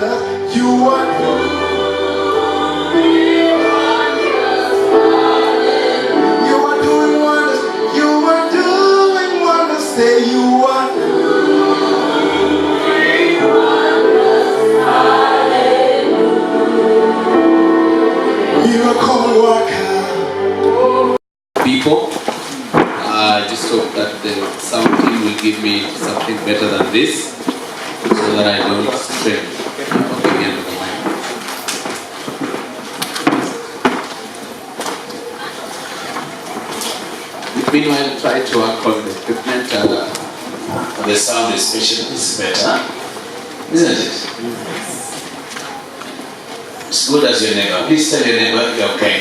You are doing wonders. You are doing wonders. Say you are doing wonders. Miracle worker. People, I just hope that the sound team will give me something better than this, so that I don't strain the end of the mic. Meanwhile, try to work on the equipment and the sound especially is better, isn't it? It's good as your neighbor. Please tell your neighbor you're okay.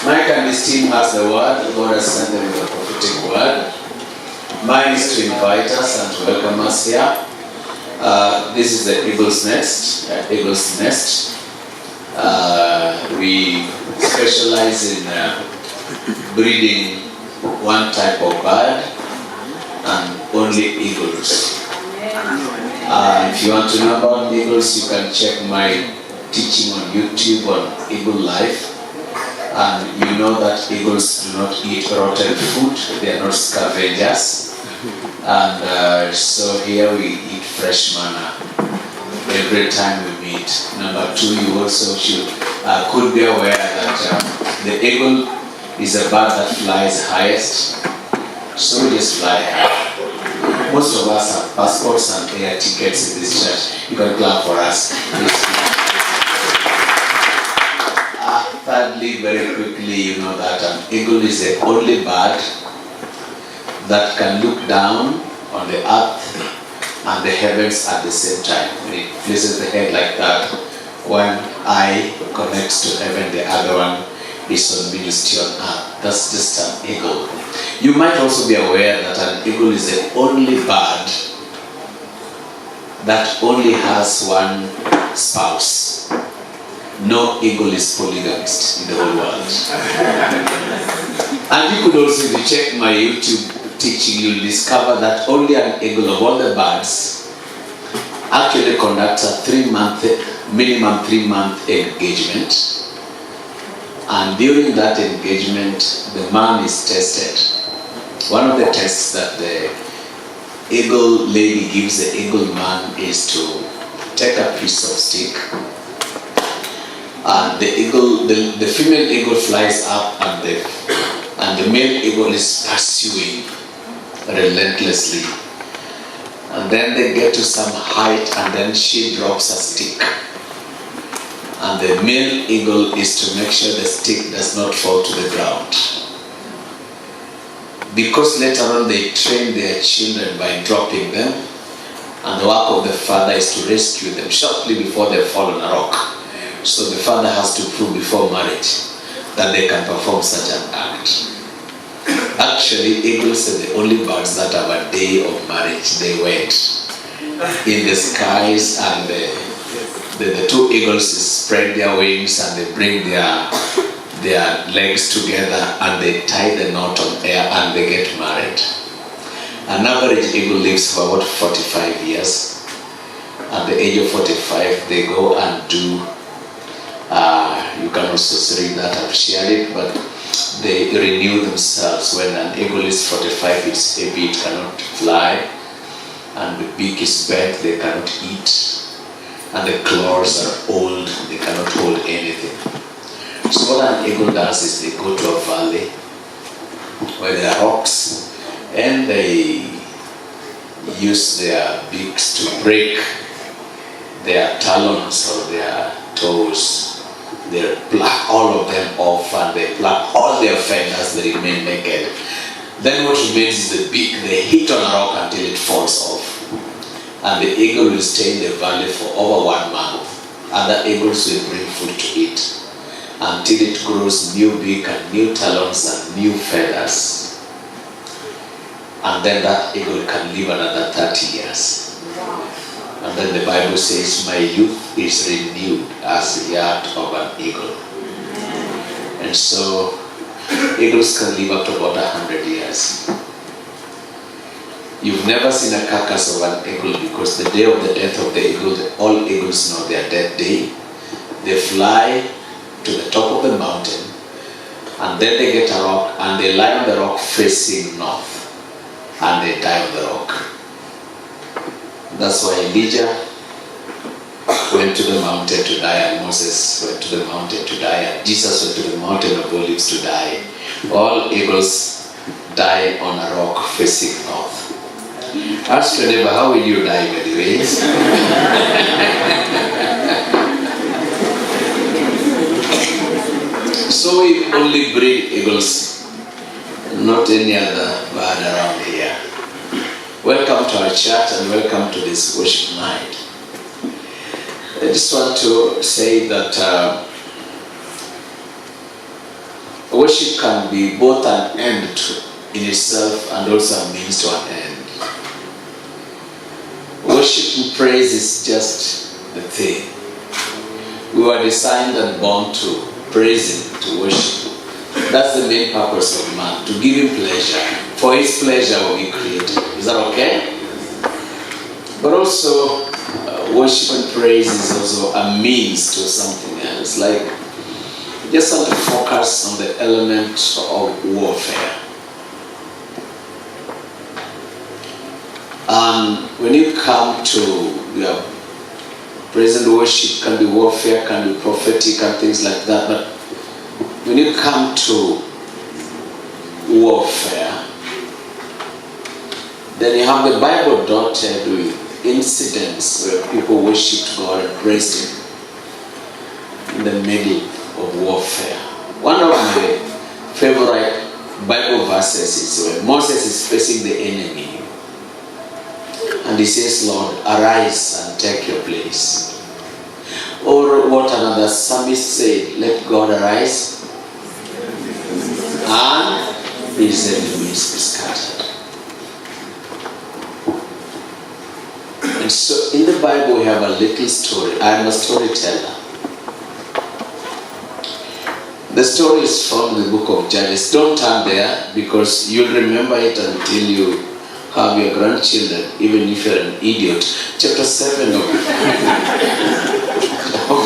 Mike and his team has the word. God has sent them with a prophetic word. Mine is to invite us and to welcome us here. This is the Eagle's Nest. We specialize in breeding one type of bird and only eagles. If you want to know about eagles, you can check my teaching on YouTube on Eagle Life. And you know that eagles do not eat rotten food, they are not scavengers. And so here we eat fresh manna every time we meet. Number two, you also could be aware that the eagle is a bird that flies highest. So we just fly high. Most of us have passports and air tickets in this church. You can clap for us. Thirdly, very quickly, you know that an eagle is the only bird that can look down on the earth and the heavens at the same time. When it places the head like that, one eye connects to heaven, the other one is on ministry on earth. That's just an eagle. You might also be aware that an eagle is the only bird that only has one spouse. No eagle is polygamist in the whole world. And you could also, if you check my YouTube teaching, you'll discover that only an eagle of all the birds actually conducts a minimum 3-month engagement. And during that engagement, the man is tested. One of the tests that the eagle lady gives the eagle man is to take a piece of stick. And the female eagle flies up, and the male eagle is pursuing relentlessly. And then they get to some height, and then she drops a stick. And the male eagle is to make sure the stick does not fall to the ground. Because later on they train their children by dropping them, and the work of the father is to rescue them shortly before they fall on a rock. So the father has to prove before marriage that they can perform such an act. Actually, eagles are the only birds that have a day of marriage. They wait in the skies, and the two eagles spread their wings and they bring their legs together and they tie the knot on air and they get married. An average eagle lives for about 45 years. At the age of 45, they go and do, you can also read that, I've shared it, but they renew themselves. When an eagle is 45, it's heavy, it cannot fly, and the beak is bent, they cannot eat, and the claws are old, they cannot hold anything. So what an eagle does is they go to a valley where there are rocks, and they use their beaks to break their talons or their toes. They pluck all of them off, and they pluck all their feathers, they remain naked. Then what remains is the beak. They hit on a rock until it falls off. And the eagle will stay in the valley for over 1 month. Other eagles will bring food to eat until it grows new beak and new talons and new feathers. And then that eagle can live another 30 years. And then the Bible says, my youth is renewed as the heart of an eagle. And so, eagles can live up to about 100 years. You've never seen a carcass of an eagle, because the day of the death of the eagle, all eagles know their death day. They fly to the top of the mountain, and then they get a rock and they lie on the rock facing north, and they die on the rock. That's why Elijah went to the mountain to die, and Moses went to the mountain to die, and Jesus went to the mountain of Olives to die. All eagles die on a rock facing north. Ask your neighbor, how will you die, by the way? So we only breed eagles, not any other bird around here. Welcome to our church and welcome to this worship night. I just want to say that worship can be both an end in itself and also a means to an end. Worship and praise is just the thing. We were designed and born to praise Him, to worship. That's the main purpose of man, to give Him pleasure. For His pleasure will be created. Is that okay? But also, worship and praise is also a means to something else. Like, just want to focus on the element of warfare. And when you come to your praise and worship, can be warfare, can be prophetic and things like that. But when you come to warfare, then you have the Bible dotted with incidents where people worshiped God and praised Him in the middle of warfare. One of my favorite Bible verses is where Moses is facing the enemy. And he says, Lord, arise and take your place. Or what another psalmist said, let God arise and his enemies be scattered. And so in the Bible we have a little story. I am a storyteller. The story is from the book of Judges. Don't turn there because you'll remember it until you have your grandchildren, even if you're an idiot. Chapter 7 of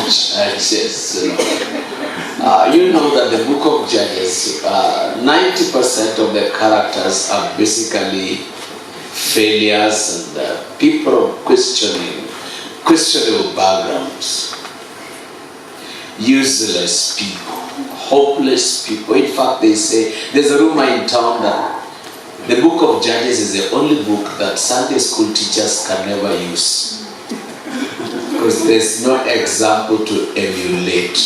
Judges. You know that the book of Judges, 90% of the characters are basically failures and people of questionable backgrounds, useless people, hopeless people. In fact, they say, there's a rumor in town that the book of Judges is the only book that Sunday school teachers can never use. Because there's no example to emulate.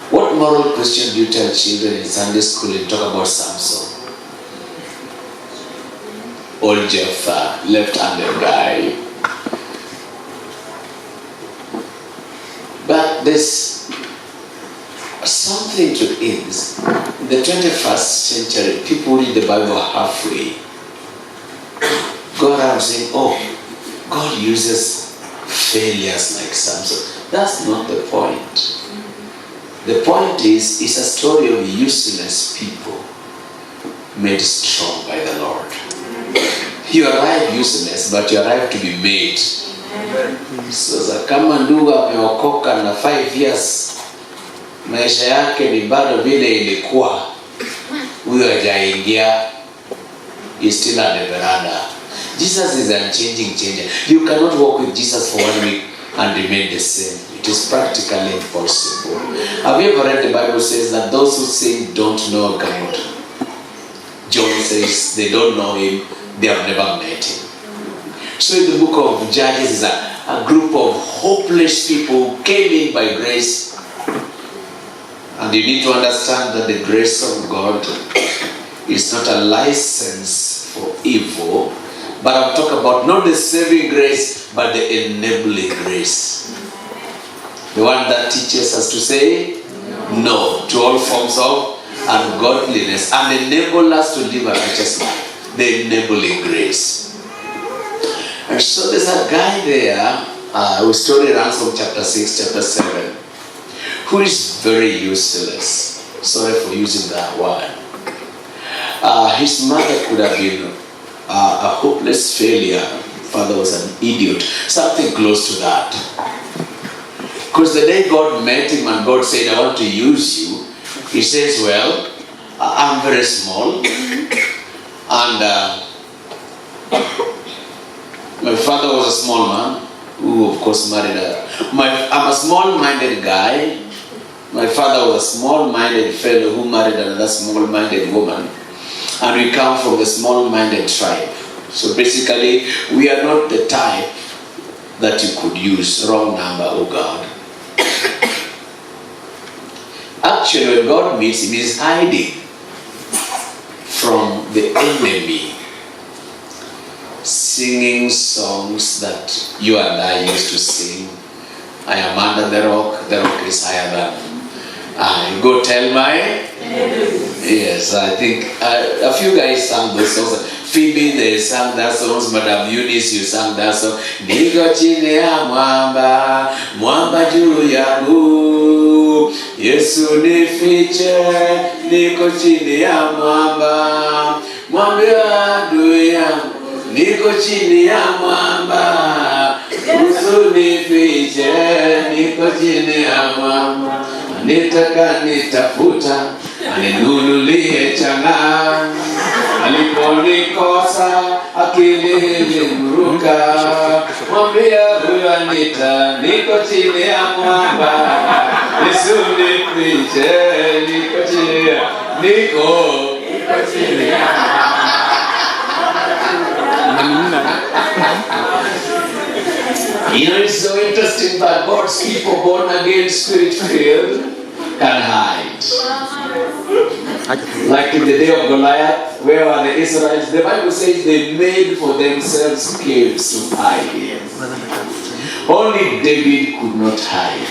What moral question do you tell children in Sunday school and talk about Samson? Old Jephthah, left-handed guy. But there's something to it. In the 21st century, people read the Bible halfway. Go around saying, oh, God uses failures like Samson. That's not the point. The point is, it's a story of useless people made strong by the Lord. You arrive useless, but you arrive to be made. So kama ndugu ameokoka na 5 years, maisha yake ni bado vile ilikuwa, huyo hajaingia, is still at the veranda. Jesus is a changing changer. You cannot walk with Jesus for 1 week and remain the same. It is practically impossible. Have you ever read the Bible says that those who sin don't know God? John says they don't know Him, they have never met Him. So in the book of Judges is a group of hopeless people who came in by grace. And you need to understand that the grace of God is not a license for evil, but I'm talking about not the saving grace, but the enabling grace. The one that teaches us to say no to all forms of ungodliness and enable us to live a righteous life. The enabling grace. And so there's a guy there, whose story runs from chapter 6, chapter 7, who is very useless. Sorry for using that word. His mother could have been a hopeless failure. Father was an idiot. Something close to that. Because the day God met him and God said, I want to use you, he says, well, I'm very small. And my father was a small man who, of course, married I'm a small-minded guy. My father was a small-minded fellow who married another small-minded woman. And we come from the small-minded tribe. So basically, we are not the type that you could use. Wrong number, oh God. Actually, when God meets him, he's hiding from the enemy, singing songs that you and I used to sing. I am under the rock is higher than I. Go tell my yes, I think a few guys sang those songs. Phoebe, they sang that songs. Madam Eunice, you sang that song. Niko chini ya mwamba, mwamba juu yangu. Yesu nifiche, niko chini ya mwamba, mwamba adui yangu. Niko chini ya mwamba, Yesu nifiche, niko chini ya mwamba. Nitaka nitafuta, aninunulie chang'aa. Aliponikosa, akili ilimruka. Mwambia huyu Anita, niko chini ya mwamba. Yesu nifiche, niko chini ya You know, it's so interesting that God's people born again, spirit-filled, can hide. Like in the day of Goliath, where were the Israelites? The Bible says they made for themselves caves to hide in. Only David could not hide.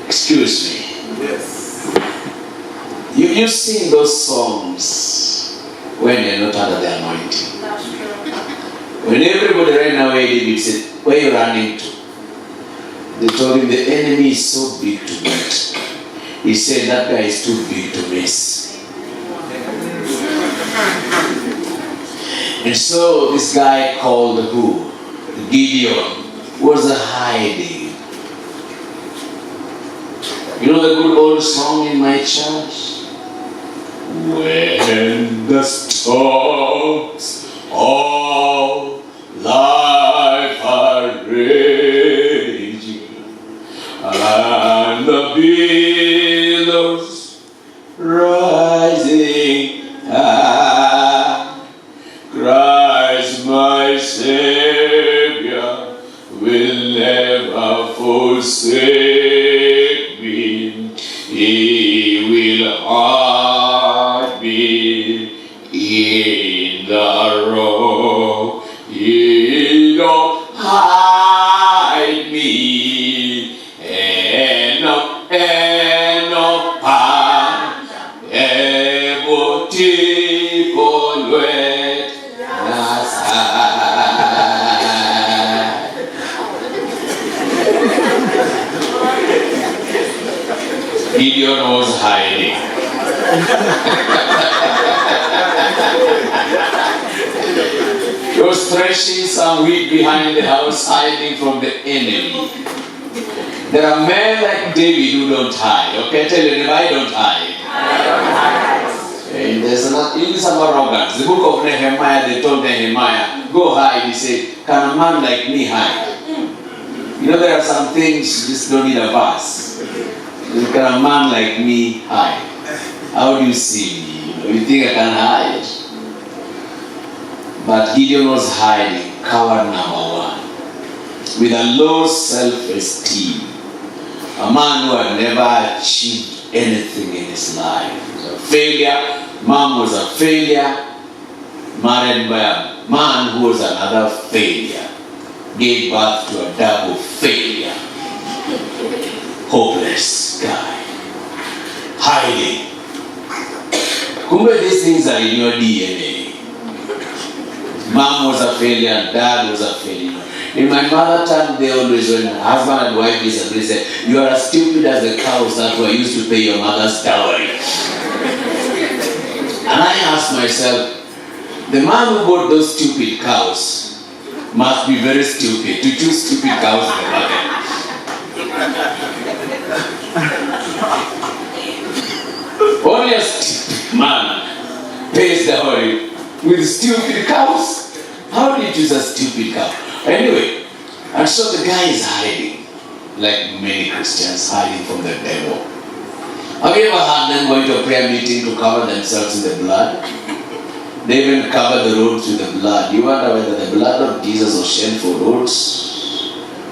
Excuse me. Yes. You sing those songs when you're not under the anointing. That's true. When everybody ran away, David said, where are you running to? They told him the enemy is so big to beat. He said that guy is too big to miss. And so this guy called who? Gideon was hiding. You know the good old song in my church? When the storms of life are raging and the billows rising high, Christ my Savior will never forsake me. He will hide me in the rock. He don't hide me and no pan able to wet Gideon was hiding. He was threshing some wheat behind the house, hiding from the enemy. There are men like David who don't hide. Okay, tell you, I don't hide. And there's in some arrogance. The book of Nehemiah, they told Nehemiah, go hide. He said, can a man like me hide? You know, there are some things you just don't need a verse. Can a man like me hide? How do you see me? You think I can hide? But Gideon was hiding, coward number one, with a low self-esteem. A man who had never achieved anything in his life. He was a failure. Mom was a failure. Married by a man who was another failure. Gave birth to a double failure. Hopeless guy. Hiding. Kumbe, these things are in your DNA. Mom was a failure, dad was a failure. In my mother tongue, they always, when husband and wife disagree, say, you are as stupid as the cows that were used to pay your mother's dowry. And I ask myself, The man who bought those stupid cows must be very stupid to choose stupid cows in the market. Only a stupid man pays the oil with stupid cows. How do you choose a stupid cow? Anyway, and so the guy is hiding, like many Christians hiding from the devil. Have you ever had them going to a prayer meeting to cover themselves in the blood? They even cover the roads with the blood. You wonder whether the blood of Jesus was shed for roads?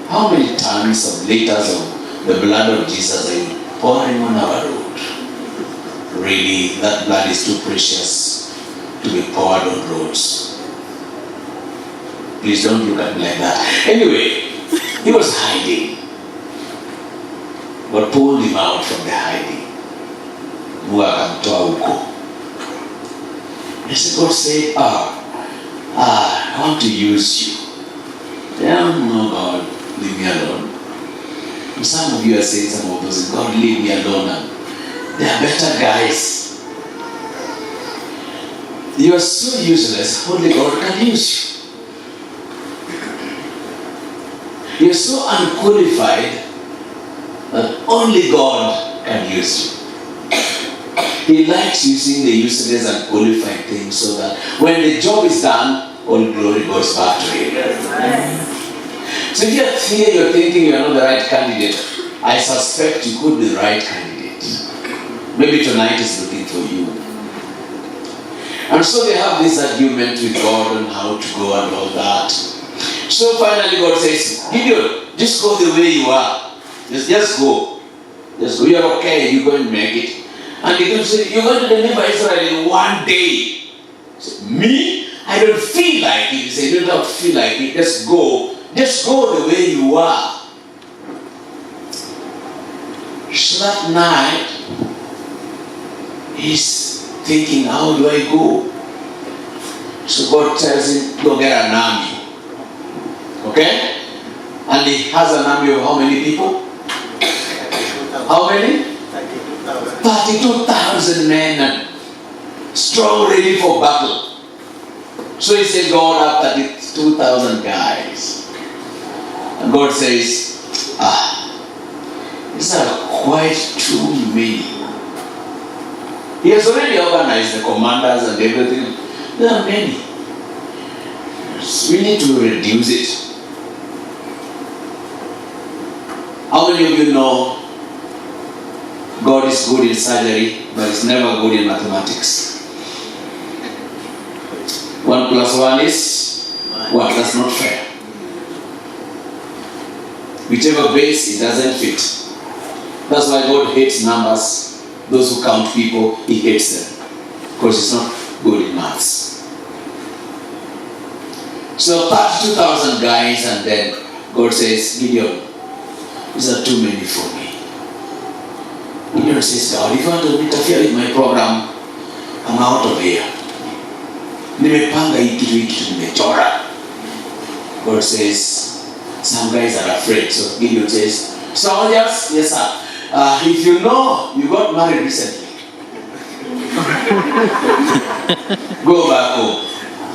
How many tons of liters of the blood of Jesus are you pouring on our road? Really, that blood is too precious to be poured on roads. Please don't look at me like that. Anyway, he was hiding. But pulled him out from the hiding. Mungu akamtoa huko. Yes, God said, I want to use you. Yeah, no, God, leave me alone. And some of you are saying some of those, God, leave me alone. And they are better guys. You are so useless, only God can use you. You are so unqualified that only God can use you. He likes using the useless and qualified things so that when the job is done, all glory goes back to Him. So if you're here, you're thinking you're not the right candidate, I suspect you could be the right candidate. Maybe tonight is looking for you. And so they have this argument with God on how to go and all that. So finally God says, Gideon, just go the way you are. Just go. Just go. You're okay. You're going to make it. And Gideon said, you're going to deliver Israel in one day. He said, me? I don't feel like it. He said, you don't feel like it. Just go. Just go the way you are. So that night, he's thinking, how do I go? So God tells him, go get an army. Okay? And he has an army of how many people? How many? 32,000 men and strong, ready for battle. So he said, God, have 32,000 guys. And God says, these are quite too many. He has already organized the commanders and everything. There are many. So we need to reduce it. How many of you know God is good in surgery, but He's never good in mathematics? 1 plus 1 is 1. That's not fair. Whichever base, it doesn't fit. That's why God hates numbers. Those who count people, He hates them. Because He's not good in maths. So 32,000 guys, and then God says, Gideon, these are too many for me. Gideon says, God, if you want to interfere with my program, I'm out of here. Nimepanga hii kitu nimechora. God says, some guys are afraid. So Gideon says, soldiers, yes sir. If you know, you got married recently. Go back home.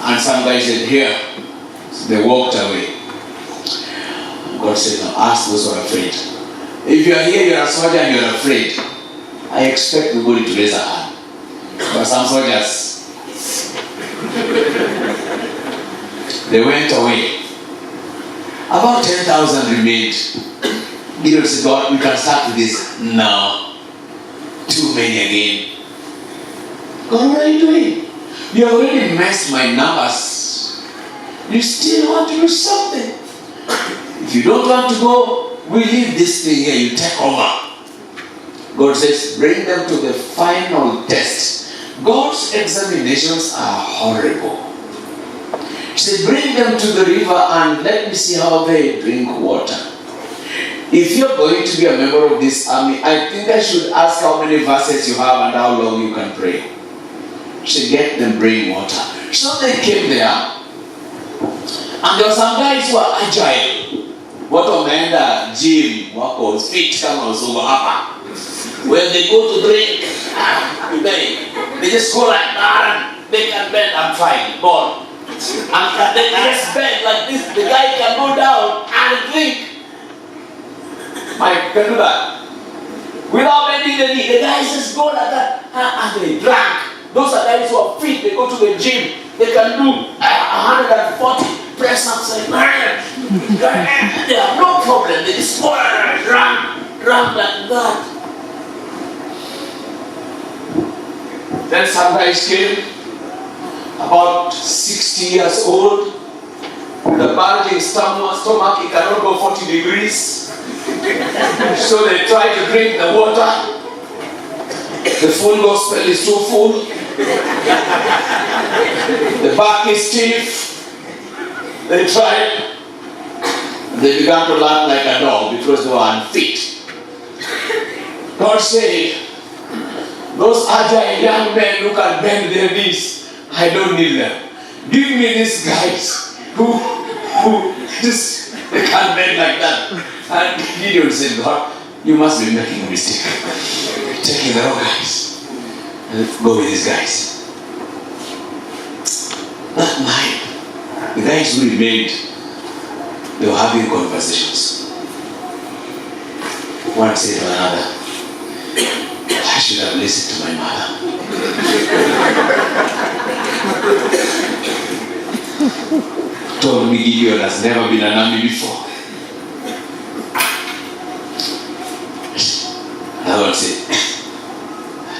And some guys said, here. So they walked away. God said, now ask those who are afraid. If you are here, you are a soldier and you are afraid, I expect nobody to raise a hand. But some soldiers, they went away. About 10,000 remained. Gideon said, God, we can start with this. No. Too many again. God, what are you doing? You already messed my numbers. You still want to do something. If you don't want to go, we leave this thing here, you take over. God says, bring them to the final test. God's examinations are horrible. He said, bring them to the river and let me see how they drink water. If you're going to be a member of this army, I think I should ask how many verses you have and how long you can pray. He said, get them bring water. So they came there. And there were some guys who were agile. What wameenda gym, wako fit kama usugo hapa. When they go to drink, they just go like that. they can bend. I'm trying. Ball. And they just bend like this. The guy can go down and drink. Mike can do that. Without bending the knee. The guys just go like that. And they drink. Those are guys who are fit. They go to the gym. They can do 140 press ups. They have no problem. They just run like that. Then some guys came, about 60 years old, with a bulging stomach, he cannot go 40 degrees. So they try to drink the water. The full gospel is too full. The back is stiff. They tried. They began to laugh like a dog because they were unfit. God said, those agile young men who can bend their knees, I don't need them. Give me these guys who just they can't bend like that. And Gideon said, God, you must be making a mistake. Taking the wrong guys. Let's go with these guys. That night, the guys who remained, they were having conversations. One said to another, I should have listened to my mother. Told me Gideon has never been an army before. Another one said,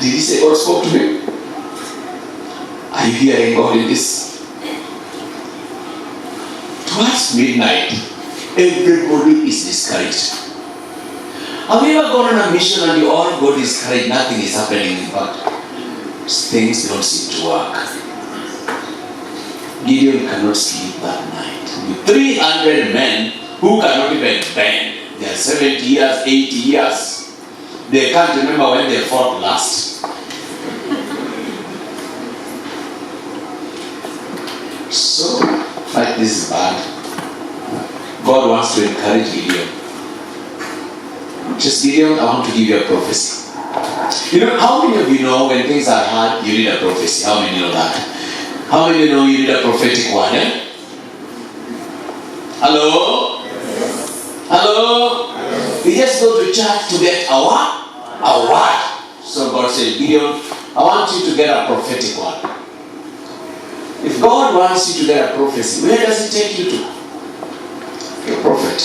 did he say God spoke to him? Are you hearing God in this? Towards midnight, everybody is discouraged. Have you ever gone on a mission and you all got discouraged, nothing is happening, in fact, things don't seem to work? Gideon cannot sleep that night. With 300 men who cannot even bend. They are 70 years, 80 years. They can't remember when they fought last. So, like this is bad. God wants to encourage Gideon. Just Gideon, I want to give you a prophecy. You know, how many of you know when things are hard, you need a prophecy? How many know that? How many know you need a prophetic one, eh? Hello? Hello? We just go to church to get a what? A word. So God said, Gideon, I want you to get a prophetic one. If God wants you to get a prophecy, where does He take you to? A prophet.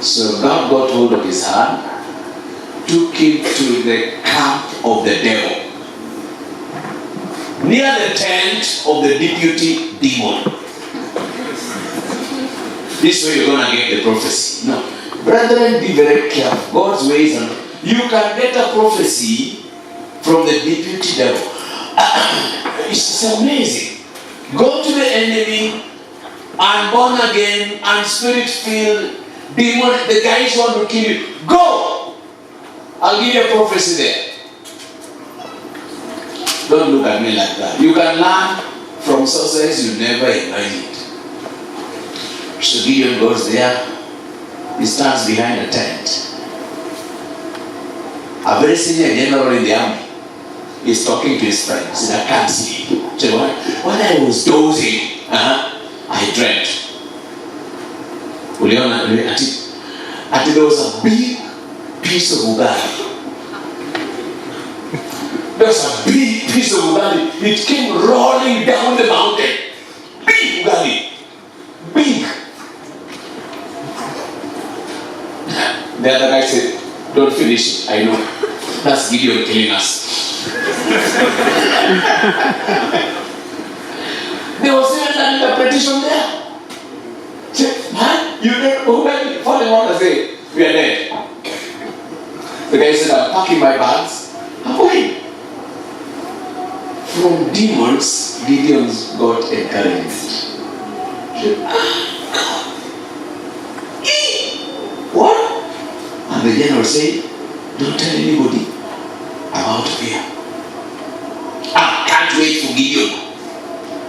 So God got hold of his hand, took him to the camp of the devil, near the tent of the deputy demon. This way you're going to get the prophecy. No. Brethren, be very careful. God's ways, and you can get a prophecy from the deputy devil. It's amazing. Go to the enemy and born again and spirit filled demon, the guys want to kill you. Go! I'll give you a prophecy there. Don't look at me like that. You can learn from sources you never imagined. So Gideon goes there. He stands behind a tent. A very senior general in the army is talking to his friend. He said, I can't sleep. So when I was dozing, I dreamt. Until there was a big piece of ugali. There was a big piece of ugali. It came rolling down the mountain. Big ugali. Big. The other guy said, don't finish it. I know. That's Gideon killing us. There was even an interpretation there. Say, man, you don't know when falling water say, we are dead. The guy said, I'm packing my bags. I'm going. From demons, Gideon's got encouragement. What? And the general said, don't tell anybody. I'm out of here. I can't wait for Gideon.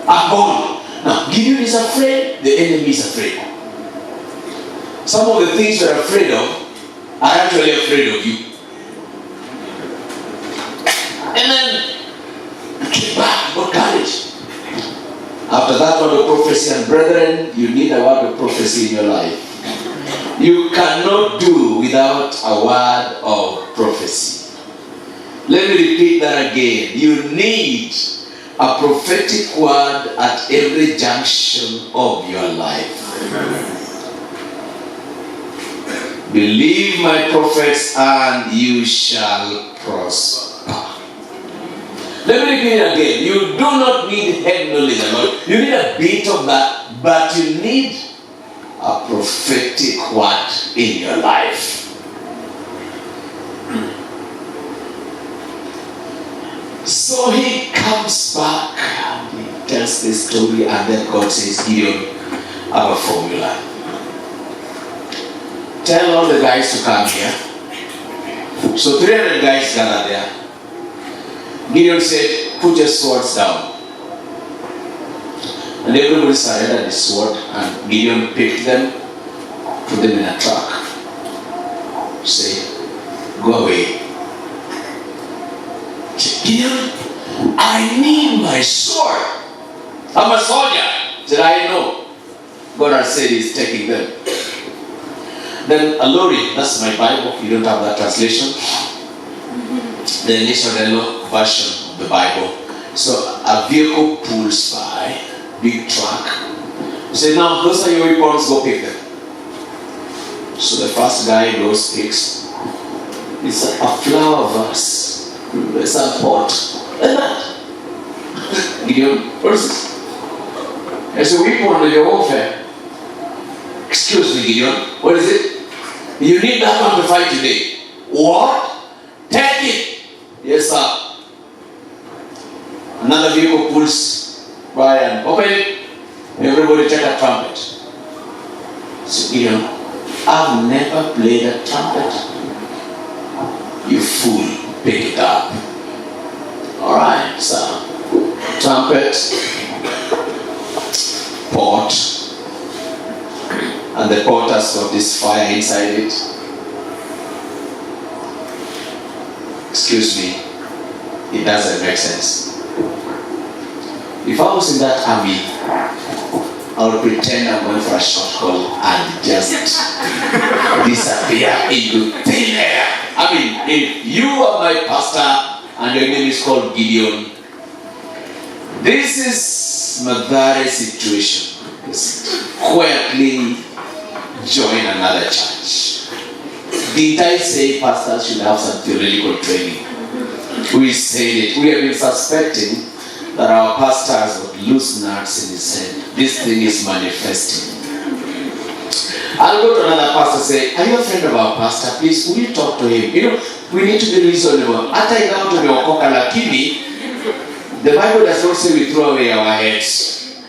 I'm gone. Now, Gideon is afraid, the enemy is afraid. Some of the things you're afraid of are actually afraid of you. And then, came back, got After that word of prophecy, and brethren, you need a word of prophecy in your life. You cannot do without a word of prophecy. Let me repeat that again. You need a prophetic word at every junction of your life. Believe my prophets and you shall prosper. Let me repeat it again. You do not need head knowledge alone. You need a bit of that, but you need a prophetic word in your life. So he comes back and he tells this story, and then God says, Gideon, I have a formula. Tell all the guys to come here. So 300 guys gathered there. Gideon said, put your swords down. And everybody surrendered his sword, and Gideon picked them, put them in a truck. Say, go away. Say, Gideon, I need my sword. I'm a soldier. Said, I know. God has said he's taking them. Then a lorry, that's my Bible, you don't have that translation. The Nishodelo version of the Bible. So a vehicle pulls by, big truck. You say, now those are your weapons, go pick them. So the first guy goes, picks. It's a flower vase. It's a pot. Like that. Gideon, what is this? It's a weapon of your warfare. Excuse me, Gideon, what is it? You need that one to fight today. What? Take it. Yes, sir. Another vehicle pulls by and open it. Everybody take a trumpet. So Gideon, I've never played a trumpet. You fool, pick it up. Alright, sir. Trumpet, pot, and the pot has got this fire inside it. Excuse me, it doesn't make sense. If I was in that army, I would pretend I'm going for a short call and just disappear into thin air. I mean, if you are my pastor and your name is called Gideon, this is Madhare's situation. Just quietly join another church. Did I say pastors should have some theological training? We said it. We have been suspecting that our pastors would lose nuts in his head. This thing is manifesting. I'll go to another pastor and say, are you a friend of our pastor? Please, will you talk to him? You know, we need to be reasonable. Hata ingawa tumeokoka lakini, the Bible does not say we throw away our heads.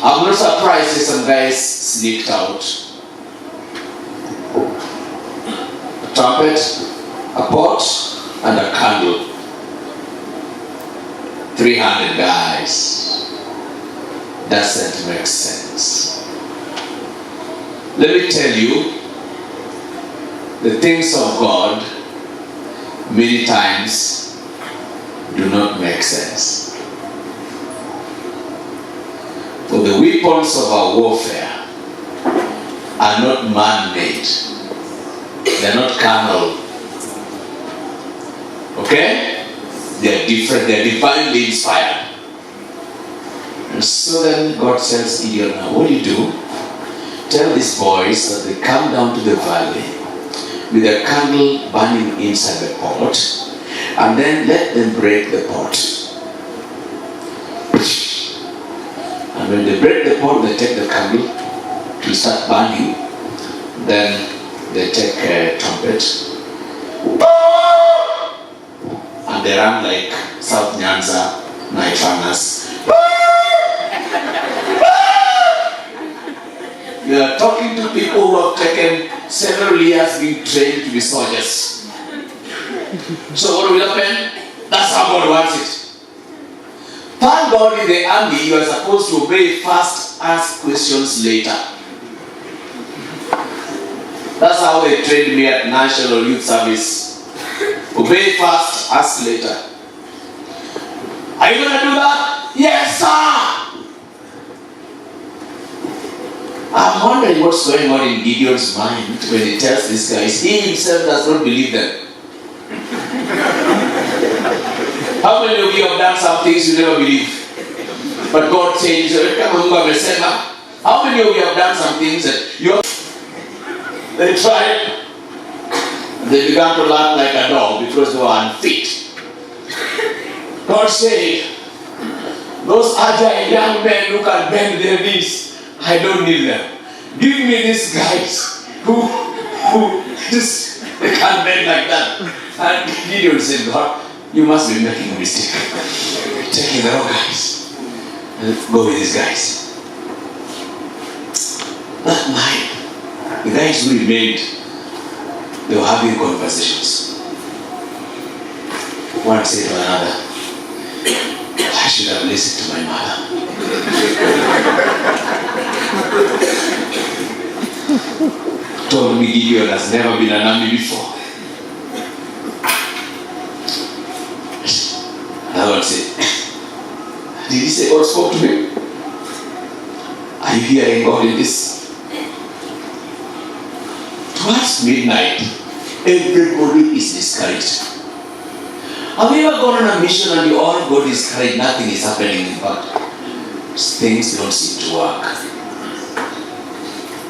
I'm not surprised that some guys sneaked out. A trumpet, a pot, and a candle. 300 guys. Doesn't make sense. Let me tell you, the things of God many times do not make sense. For the weapons of our warfare are not man-made. They are not carnal. Okay? They are different. They are divinely inspired. And so then God tells Gideon, now what do you do? Tell these boys that they come down to the valley with a candle burning inside the pot, and then let them break the pot. And when they break the pot, they take the candle to start burning. Then they take a trumpet and they run like South Nyanza night runners. You are talking to people who have taken several years being trained to be soldiers. So what will happen? That's how God wants it. Thank God in the army you are supposed to obey first, ask questions later. That's how they trained me at National Youth Service. Obey first, ask later. Are you going to do that? I'm wondering what's going on in Gideon's mind when he tells these guys. He himself does not believe them. How many of you have done some things you never believe? But God says, how many of you have done some things that you have... They tried. They began to laugh like a dog because they were unfit. God said, those agile young men who can bend their knees, I don't need them. Give me these guys who just they can't bend like that. And Gideon said, God, you must be making a mistake. Taking the wrong guys. And go with these guys. That night, the guys who remained, they were having conversations. One said to another, I should have listened to my mother. Told me Gideon has never been an army before. Another one said, did he say God spoke to him? Are you hearing God in this? Towards midnight, everybody is discouraged. Have you ever gone on a mission and you all got discouraged, nothing is happening, in fact, things don't seem to work?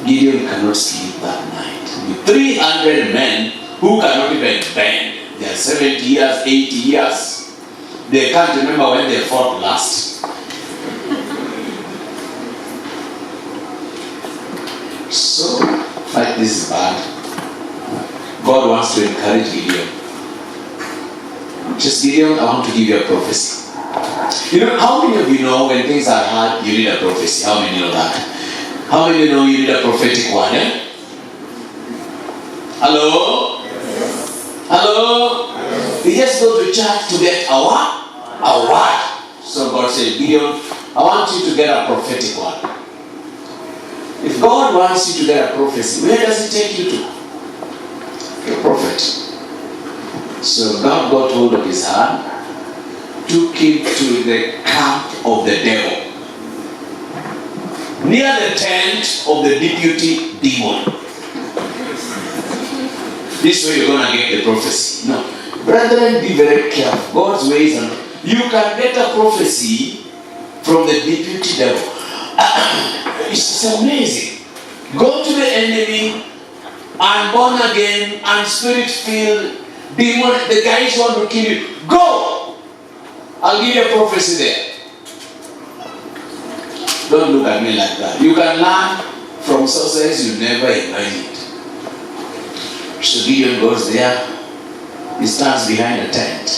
Gideon cannot sleep that night. With 300 men who cannot even bend, they are 70 years, 80 years, they can't remember when they fought last. So, like this is bad. God wants to encourage Gideon. Just Gideon, I want to give you a prophecy. You know, how many of you know when things are hard, you need a prophecy? How many know that? How many know you need a prophetic word? Eh? Hello? Hello? You just go to church to get a what? A word. So God said, Gideon, I want you to get a prophetic word. If God wants you to get a prophecy, where does He take you to? A prophet. So God got hold of his hand, took him to the camp of the devil, near the tent of the deputy demon. This way you're going to get the prophecy. No. Brethren, be very careful. God's ways are not. You can get a prophecy from the deputy devil. It's amazing. Go to the enemy, unborn again, and spirit-filled demon, the guys want to kill you. Go! I'll give you a prophecy there. Don't look at me like that. You can learn from sources you never imagined. So Gideon goes there. He stands behind a tent.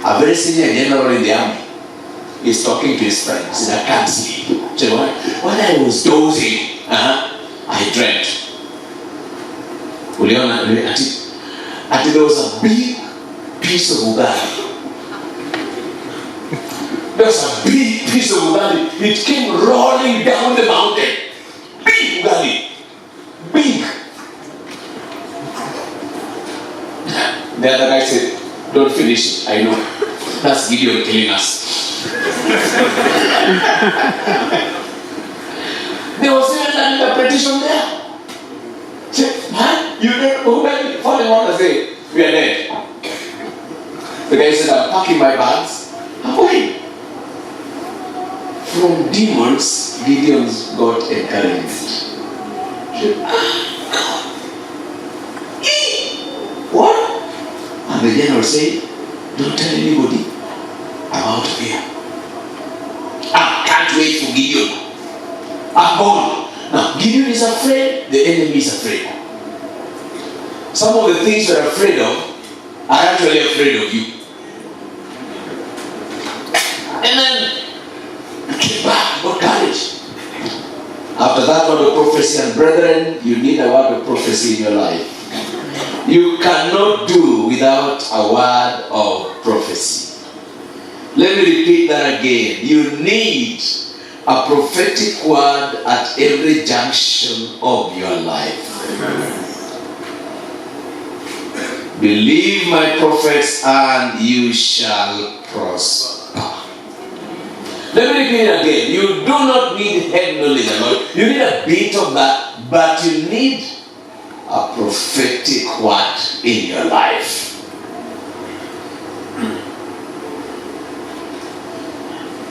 A very senior general in the army is talking to his friends. He said, I can't sleep. So when I was dozing, I dreamt. Until there was a big piece of ugali. There was a big piece of ugali. It came rolling down the mountain. Big ugali. Big. The other guy said, don't finish it. I know. That's Gideon killing us. There was even an interpretation there. Say, man, you don't know, falling on the say, we are dead. The guy said, I'm packing my bags. Away. From demons, Gideon's got encouragement. Said, God. What? And the general said, don't tell anybody. I'm out of here. I can't wait for Gideon. I'm gone. Now, Gideon is afraid, the enemy is afraid. Some of the things you're afraid of are actually afraid of you. And then, get back, got courage. After that word of prophecy, and brethren, you need a word of prophecy in your life. You cannot do without a word of prophecy. Let me repeat that again. You need a prophetic word at every junction of your life. Amen. Believe my prophets and you shall prosper. Let me repeat it again. You do not need head knowledge alone. You need a bit of that, but you need a prophetic word in your life.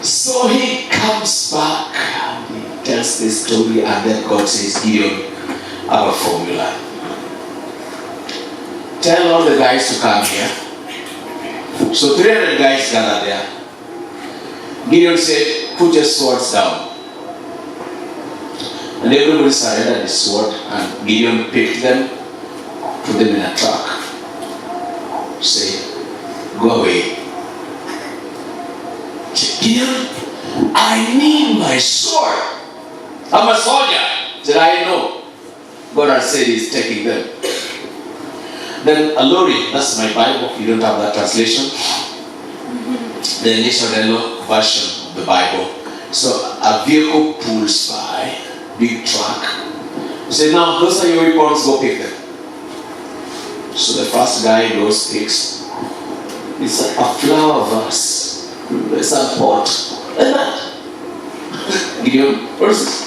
So he comes back and he tells this story, and then God says, Gideon, I have a formula. Tell all the guys to come here. So 300 guys gathered there. Gideon said, put your swords down. And everybody surrendered his sword, and Gideon picked them, put them in a truck. Say, go away. Say, Gideon, I need my sword. I'm a soldier. Said, I know. God has said he's taking them. Then a lorry, that's my Bible. You don't have that translation. The initial version of the Bible. So a vehicle pulls by, big truck. You say, now those are your weapons, go pick them. So the first guy goes, picks. It's a flower vase. It's a pot. Like that. Gideon, what is this?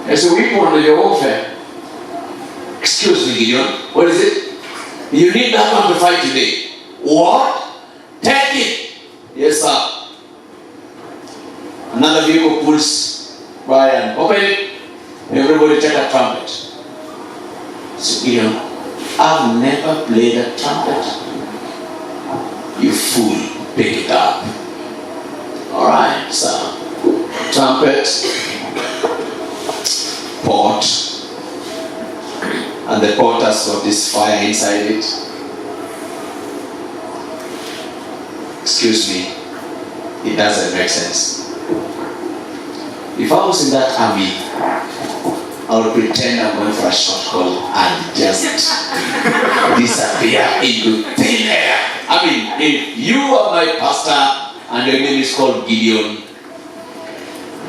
It's a weapon of your warfare. Excuse me, Gideon, what is it? You need that one to fight today. What? Take it. Yes, sir. Another vehicle pulls by and open it. Everybody take a trumpet. So, Gideon, I've never played a trumpet. You fool, pick it up. Alright, sir. Trumpet, pot, and the pot has got this fire inside it. Excuse me, it doesn't make sense. If I was in that army, I would pretend I'm going for a short call and just disappear into thin air. I mean, if you are my pastor and your name is called Gideon,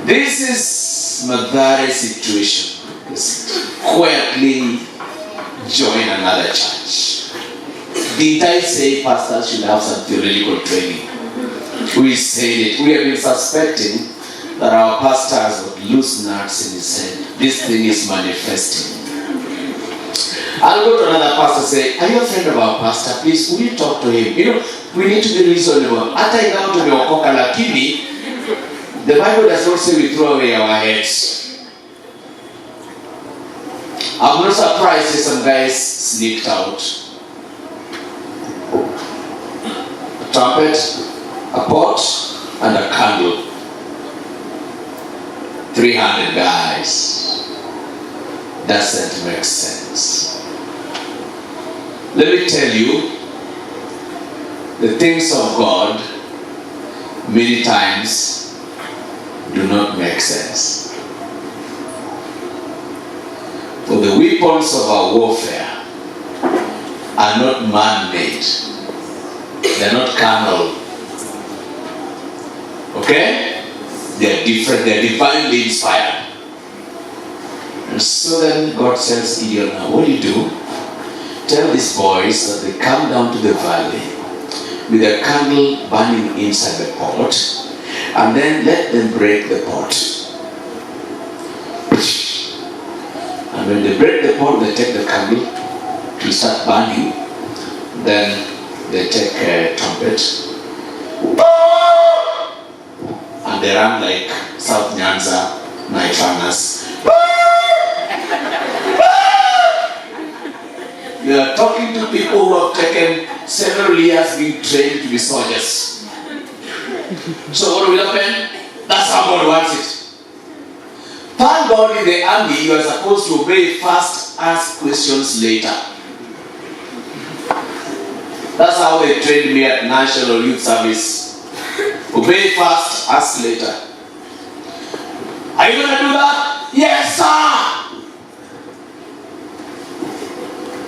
this is Mathare situation. Just quietly join another church. Did I say pastors should have some theological training? We said it. We have been suspecting that our pastors would lose nuts in his head. This thing is manifesting. I'll go to another pastor and say, are you a friend of our pastor? Please, will you talk to him? You know, we need to be reasonable. Hata ingawa tumeokoka lakini, the Bible does not say we throw away our heads. I'm not surprised if some guys sneaked out. A trumpet, a pot, and a candle. 300 guys. Doesn't make sense. Let me tell you, the things of God many times do not make sense. For the weapons of our warfare are not man-made. They are not carnal. Okay? They are different. They are divinely inspired. And so then God tells Gideon, now what do you do? Tell these boys that they come down to the valley with a candle burning inside the pot, and then let them break the pot. And when they break the pot, they take the candle to start burning. Then they take a trumpet and they run like South Nyanza night runners. You are talking to people who have taken several years being trained to be soldiers. So what will happen? That's how God wants it. Thank God in the army you are supposed to obey first, ask questions later. That's how they trained me at National Youth Service. Obey first, ask later. Are you going to do that? Yes, sir.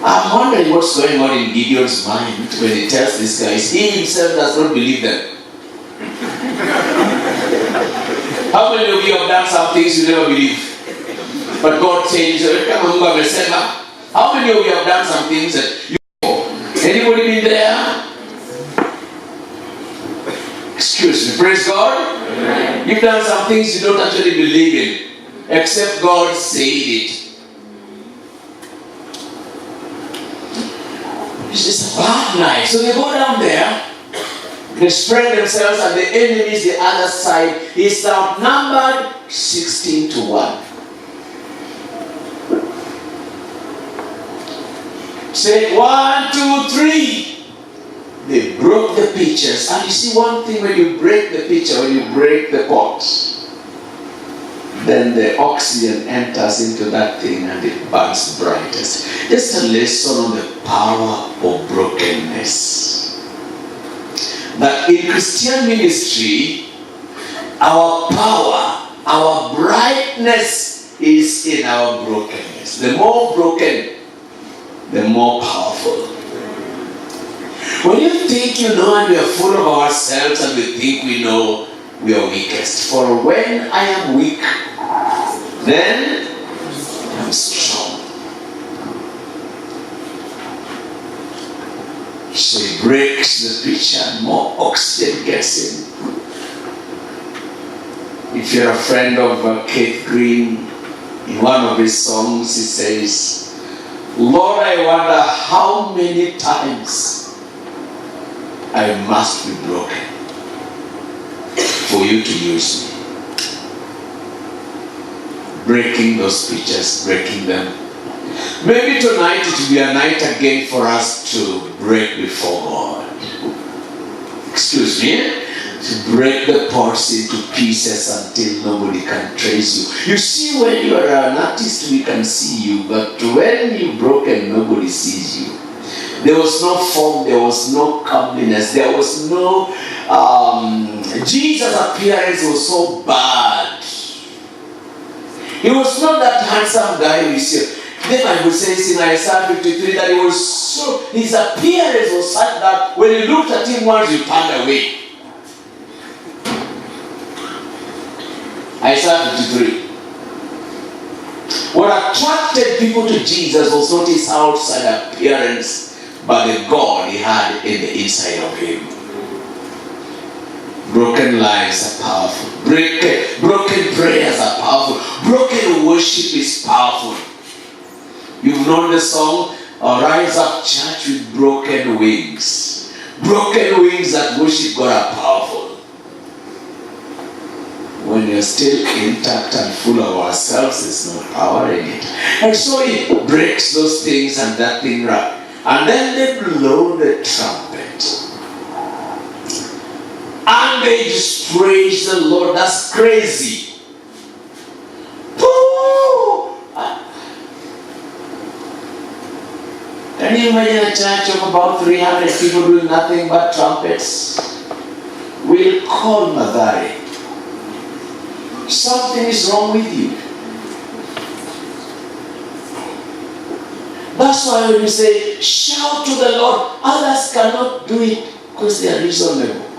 I'm wondering what's going on in Gideon's mind when he tells these guys. He himself does not believe them. How many of you have done some things you never believe? But God changed. How many of you have done some things that you know? Anybody been there? Excuse me. Praise God. Amen. You've done some things you don't actually believe in, except God said it. It's just a bad life. So they go down there, they spread themselves, and the enemy is the other side. He's outnumbered 16-1. Say 1, 2, 3. They broke the pitchers. And you see one thing, when you break the pitcher, when you break the pot, then the oxygen enters into that thing and it burns brightest. Just a lesson on the power of brokenness. That in Christian ministry, our power, our brightness is in our brokenness. The more broken, the more powerful. When you think you know and we are full of ourselves and we think we know, we are weakest. For when I am weak, then I'm strong. So he breaks the pitcher and more oxygen gets in. If you're a friend of Keith Green, in one of his songs he says, Lord, I wonder how many times I must be broken for you to use me. Breaking those pitchers, breaking them. Maybe tonight it will be a night again for us to break before God. Excuse me? To break the pots into pieces until nobody can trace you. You see, when you are an artist, we can see you, but when you're broken, nobody sees you. There was no form, there was no comeliness, there was no... Jesus' appearance was so bad. He was not that handsome guy we see. The Bible says in Isaiah 53 that his appearance was such that when you looked at him once, you turned away. Isaiah 53. What attracted people to Jesus was not his outside appearance, but the God he had in the inside of him. Broken lives are powerful. Broken prayers are powerful. Broken worship is powerful. You've known the song, Rise Up Church with Broken Wings. Broken wings that worship God are powerful. When you're still intact and full of ourselves, there's no power in it. And so it breaks those things and that thing right. And then they blow the trumpet. And they just praise the Lord. That's crazy. Woo! Can you imagine a church of about 300 people doing nothing but trumpets? We'll call Mathare. Something is wrong with you. That's why when you say, shout to the Lord, others cannot do it because they are reasonable.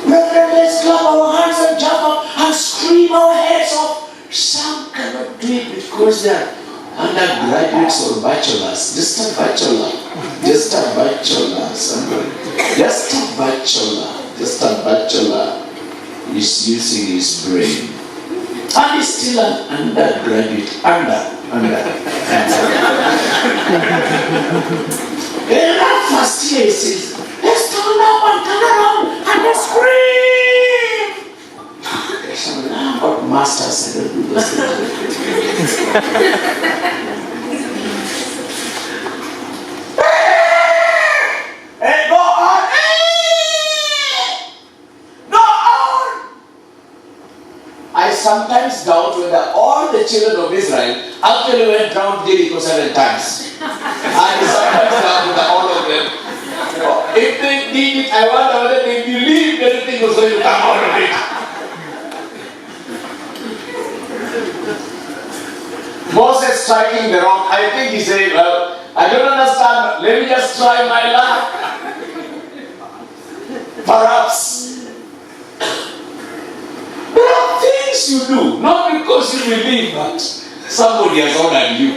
Brethren, let's clap our hands and jump up and scream our heads off. Some cannot do it because they are undergraduates or bachelors. Just a bachelor. Just a bachelor. Somebody. Just a bachelor. Just a bachelor is using his brain. And he's still an undergraduate. In that first year, he says, let's turn up and turn around and let's scream. But masters, I don't do those things. And go on. Go on. I sometimes doubt whether all the children of Israel actually went down Jericho 7 times. I sometimes doubt whether all of them. If they did it, I wonder whether they believed everything was going to come out of it. Moses striking the rock, I think he said, well, I don't understand, let me just try my luck. Perhaps. There are things you do, not because you believe, but somebody has ordered you.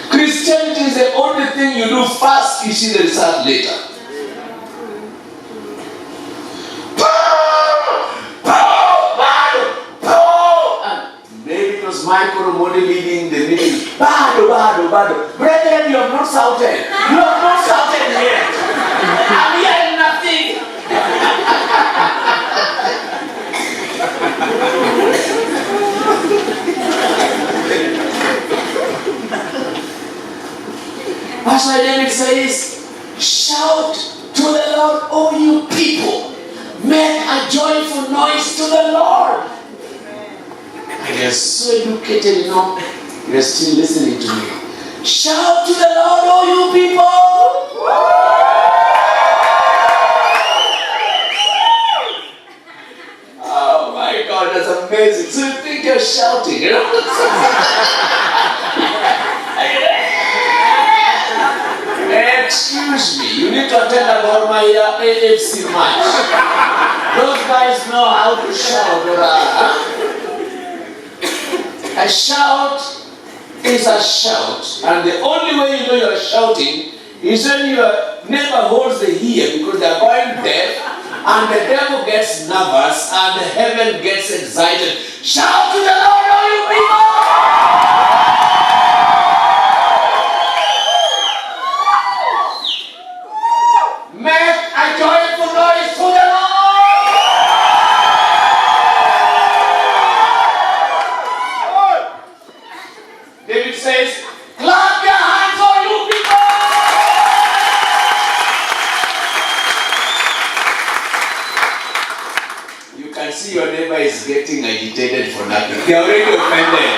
Christianity is the only thing you do first, you see the result later. Maybe it was Michael Modi leading the meeting. Bado. Brethren, you have not shouted. You have not shouted yet. I'm hearing nothing. Pastor David says, shout to the Lord, all you people. Make a joyful noise to the Lord. And you're so educated, you're still listening to me. Shout to the Lord, all you people. Oh my God, that's amazing. So you think you're shouting, Excuse me, you need to attend a Gor Mahia AFC match. Those guys know how to shout. A shout is a shout, and the only way you know you're shouting is when your neighbor holds the ear because they're going deaf, and the devil gets nervous, and heaven gets excited. Shout to the Lord, all you people! Make a joyful noise to the Lord! David says, clap your hands, all you people! You can see your neighbor is getting agitated for nothing. They are already offended.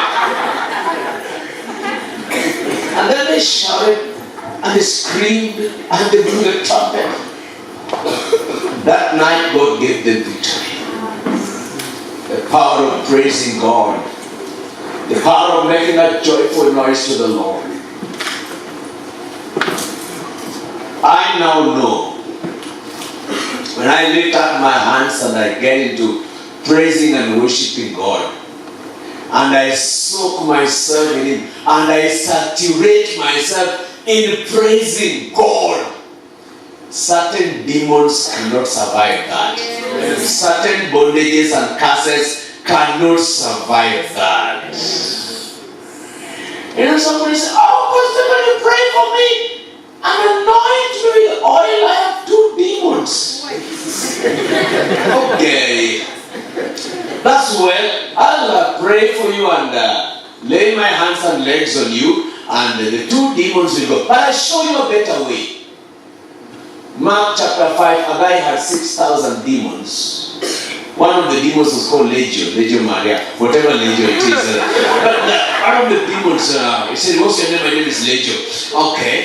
And then they shouted, and they screamed, and they blew the trumpet. That night God gave them victory. The power of praising God. The power of making a joyful noise to the Lord. I now know when I lift up my hands and I get into praising and worshiping God, and I soak myself in Him, and I saturate myself in praising God, certain demons cannot survive that. Certain bondages and curses cannot survive that. Somebody says, oh, Pastor, can you pray for me? And anoint me with oil. I have 2 demons. Okay. That's well. I'll pray for you and lay my hands and legs on you, and the 2 demons will go. But I'll show you a better way. Mark chapter 5, a guy had 6,000 demons. One of the demons was called Legio Maria, whatever Legio it is. But one of the demons, he said, what's your name? My name is Legio. Okay.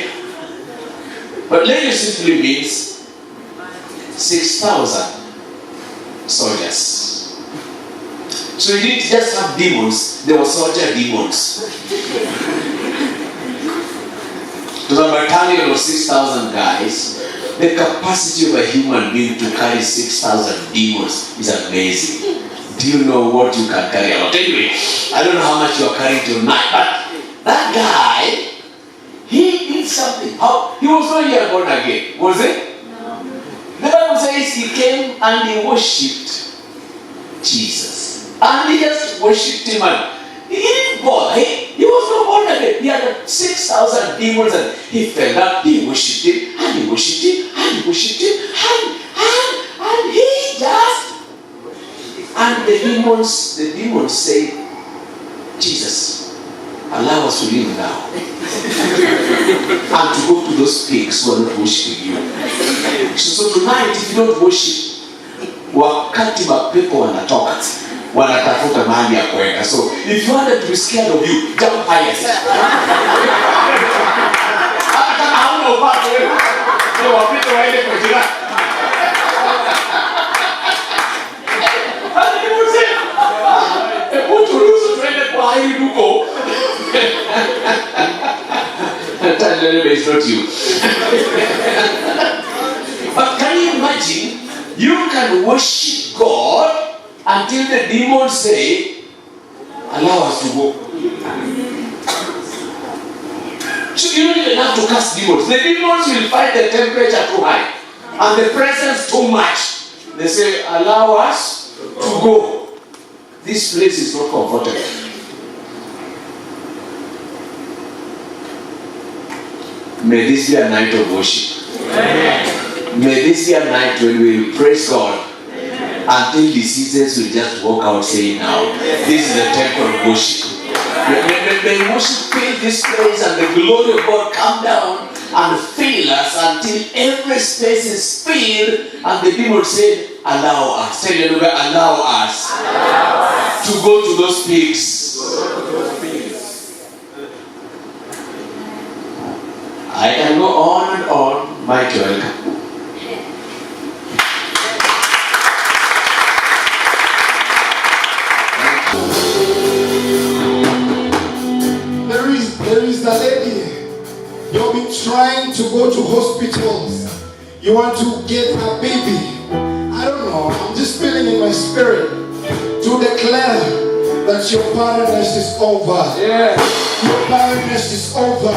But Legio simply means 6,000 soldiers. So he didn't just have demons, there were soldier demons. It was a battalion of 6,000 guys. The capacity of a human being to carry 6,000 demons is amazing. Do you know what you can carry out? Anyway, I don't know how much you are carrying tonight, but that guy, he did something. He was not yet born again, was he? No. The Bible says he came and he worshipped Jesus. And he just worshipped him, and he didn't bother. He was not born again. He had 6,000 demons, and he fell down. He worshipped him, and he worshipped him, and he worshipped him, and he just. And the demons say, Jesus, allow us to live now, and to go to those pigs who are not worshiping you. So tonight, if you don't worship, wakati mapepo wanatoka, wanatafuta mahali ya kuenda. So if you wanted to be scared of you, jump highest. Hata hauna upate wewe, ndio wapite waende kwa jirani. Hadi nimuze. Mtu ruhusu tuende kwa hili duko. Tell you it's not you. But can you imagine? You can worship God until the demons say, allow us to go. So you don't even have to cast demons. The demons will find the temperature too high and the presence too much. They say, allow us to go. This place is not comfortable. May this be a night of worship. Amen. May this be a night when we will praise God until diseases will just walk out saying, now, this is the temple of worship. May worship fill this place and the glory of God come down and fill us until every space is filled and the demon said, allow us. Tell your neighbor, allow us to go to those peaks. I can go on and on, my welcome. There is a lady. You've been trying to go to hospitals. You want to get a baby. I don't know. I'm just feeling in my spirit to declare that your barrenness is over. Yeah. Your barrenness is over.